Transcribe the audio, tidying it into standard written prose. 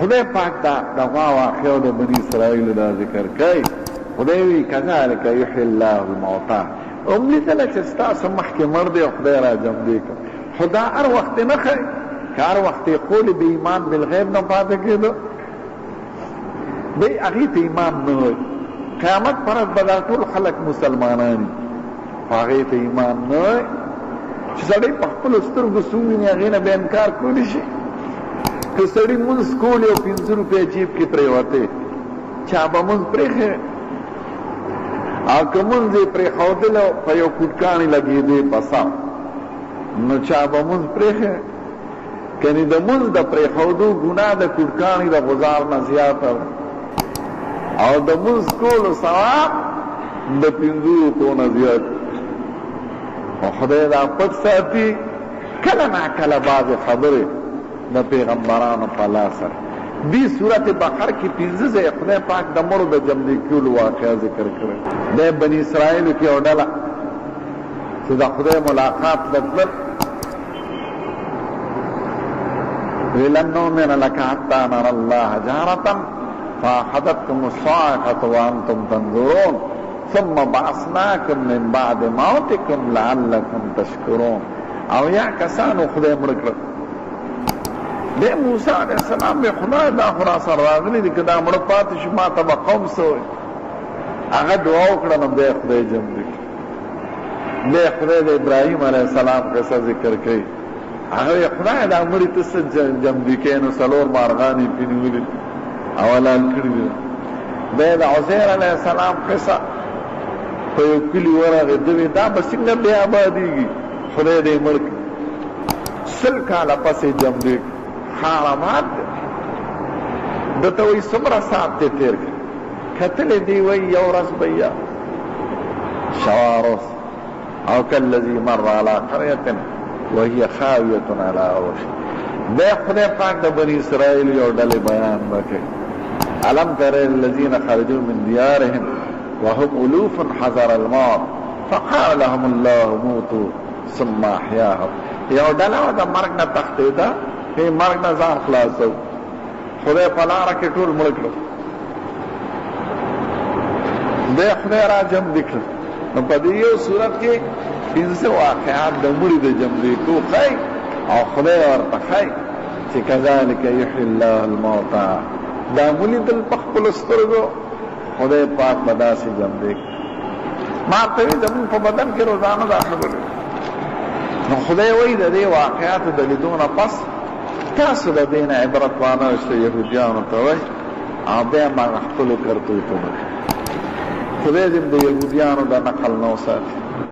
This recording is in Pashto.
خدای پاک دا غوا واقعو دا بنی اسرائیل دا ذکر کئی خدای وی کذالک یحیی الله الموتى املی تلک استاسو مخی مرد خدای را جمع دیکن خدا ار وقت نخی که ار وقت قول بی ایمان بالغیب نپاتا کی دو بی اغیت ایمان نوی قیامت پرد بدا طول خلق مسلمانانی اغیت ایمان نوی چه سڑی پخپل استرگو سومینی اغینا بے انکار کولی شی که سڑی منز کولی و 500 روپے جیب کی پریواتے چابا منز پریخے که منزی پریخودلو پا یو کودکانی لگی دی پسا نو چابا منز پریخے کنی دا منز دا پریخودو گناه دا کودکانی دا غزار نزیاتا او دا منز کولو ثواب دا 500 روپو نزیات و خدای دا پت ساتی کلا نا کلا باز خبره دا پیغمبرانو پلا سر دی صورت بقر کی 15 سے خدای پاک دا مرد جمدی کیول واقعہ ذکر کرے دے بنی اسرائیل کی اوڈالا چی دا خدای ملاقات لطلت وَلَنْ نُؤْمِنَ لَكَ حَتَّى نَرَى اللَّهَ جَهْرَةً فَأَخَذَتْكُمُ الصَّاعِقَةُ وَأَنْتُمْ تَنْظُرُونَ ثُمَّ بَعَثْنَاكُمْ مِنْ بَعْدِ مَوْتِكُمْ لَعَلَّكُمْ تَشْكُرُونَ او یا کسانو خدای مرکر دے موسیٰ علیہ السلام بے خدای دا خراسان راغلی دی که دا مرپاتی شما تبا قوم سوئی اگه دعاو کرنم دے خدای جمع دی دے خدای دا ابراہیم علیہ السلام قصہ ذکر کئی اگه خدای دا مری تس جمع دی که انو سلور مارغانی پینولی اولال کردی دے دا عزیر علیہ السلام قصہ پیو کلی ورغ دوی دا بسنگ بے آبادی گی خدای دا مرک سل کالا پس جمع دی حرامات دته وی سمرا سات ته تیر کتل دی وی یو رس بیا شوارس او کالذی مر على قريه وهي خاويه على عروشها ده خدای پاک د بنی اسرائیل یو ډلې بیان وکړي علم تر الذين خرجوا من ديارهم وهم الوف حذر الموت فقال لهم الله موتوا ثم احياهم یو ډله د مرګ نه تښتېده که مرگ نظام خلاصو خدای پلارا که طول ملکلو دے خدای را جمع دکل نو پا دیو صورت که 15 واقعات دا مری دا جمع دیکو خی او خدای ورطا خی چه کذالک یحیی اللہ الموتا دا ملی دل پخپل استرگو خدای پاک بدا سی جمع دیک ما توی زمین پا بدن که روزانو دا خبر نو خدای وی دا دی واقعات دا لیدون پس تاسو د دین عبرت وانه یهودیانو ته وای او بیا ما خپل کرتوی ته خدای دې د یهودیانو د نقل نو ساتي